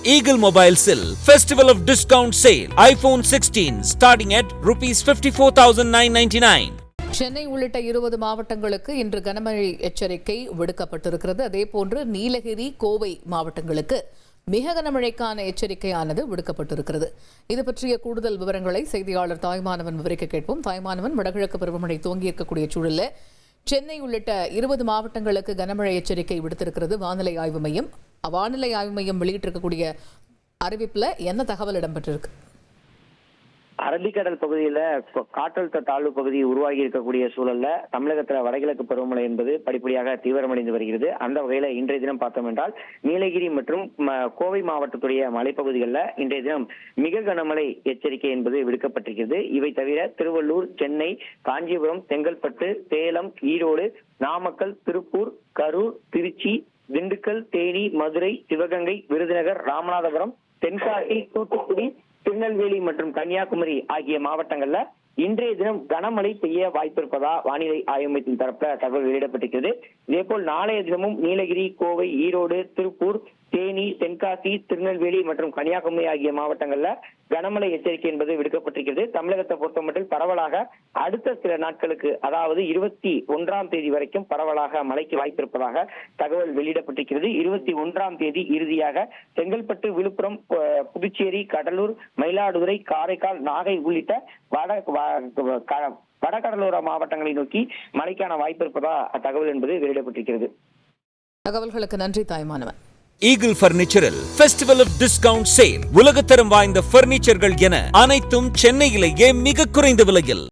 Eagle Mobiles Festival of Discount Sale. iPhone 16 starting at Rs 54,999. Chennai உள்ளிட்ட 20 மாவட்டங்களுக்கு இன்று கனமழை எச்சரிக்கை விடுக்கப்பட்டிருக்கிறது. அதேபோன்று நீலகிரி, கோவை மாவட்டங்களுக்கு மிக கனமழைக்கான எச்சரிக்கையானது விடுக்கப்பட்டிருக்கிறது. இது பற்றிய கூடுதல் விவரங்களை செய்தியாளர் தாய்மானவன் விவரிக்க கேட்போம். தாய்மானவன், வடகிழக்கு பருவமழை துவங்கியிருக்கக்கூடிய சூழலில் சென்னை உள்ளிட்ட 20 மாவட்டங்களுக்கு கனமழை எச்சரிக்கை விடுத்திருக்கிறது வானிலை ஆய்வு மையம். வானிலை ஆய்வு மையம் வெளியிட்டிருக்கக்கூடிய அறிவிப்புல என்ன தகவல் இடம்பெற்றிருக்கு? அரபிக்கடல் பகுதியில காற்றழுத்த தாழ்வு பகுதி உருவாகி இருக்கக்கூடிய சூழல்ல தமிழகத்துல வடகிழக்கு பருவமழை என்பது படிப்படியாக தீவிரமடைந்து வருகிறது. அந்த வகையில இன்றைய தினம் பார்த்தோம் என்றால் நீலகிரி மற்றும் கோவை மாவட்டத்துடைய மலைப்பகுதிகளில் இன்றைய தினம் மிக கனமழை எச்சரிக்கை என்பது விடுக்கப்பட்டிருக்கிறது. இவை தவிர திருவள்ளூர், சென்னை, காஞ்சிபுரம், செங்கல்பட்டு, சேலம், ஈரோடு, நாமக்கல், திருப்பூர், கரூர், திருச்சி, திண்டுக்கல், தேனி, மதுரை, சிவகங்கை, விருதுநகர், ராமநாதபுரம், தென்காசி, தூத்துக்குடி, திருநெல்வேலி மற்றும் கன்னியாகுமரி ஆகிய மாவட்டங்கள்ல இன்றைய தினம் கனமழை பெய்ய வாய்ப்பிருப்பதா வானிலை ஆய்வு மையத்தின் தரப்புல தகவல் வெளியிடப்பட்டிருக்கிறது. இதேபோல் நாளைய தினமும் நீலகிரி, கோவை, ஈரோடு, திருப்பூர், தேனி, தென்காசி, திருநெல்வேலி மற்றும் கன்னியாகுமரி ஆகிய மாவட்டங்கள்ல கனமழை எச்சரிக்கை என்பது விடுக்கப்பட்டிருக்கிறது. தமிழகத்தை பொறுத்தமட்டில் பரவலாக அடுத்த சில நாட்களுக்கு, அதாவது 21ஆம் தேதி வரைக்கும் பரவலாக மழைக்கு வாய்ப்பிருப்பதாக தகவல் வெளியிடப்பட்டிருக்கிறது. 21ஆம் தேதி இறுதியாக செங்கல்பட்டு, விழுப்புரம், புதுச்சேரி, கடலூர், மயிலாடுதுறை, காரைக்கால், நாகை உள்ளிட்ட வடகடலோர மாவட்டங்களை நோக்கி மழைக்கான வாய்ப்பு இருப்பதா தகவல் என்பது வெளியிடப்பட்டிருக்கிறது. தகவல்களுக்கு நன்றி தாய்மானவன். ஈகிள் பர்னிச்சரில் ஃபெஸ்டிவல் ஆஃப் டிஸ்கவுண்ட் சேல். உலகத்தரம் வாய்ந்த பர்னிச்சர்கள் என அனைத்தும் சென்னையிலேயே மிக குறைந்த விலையில்.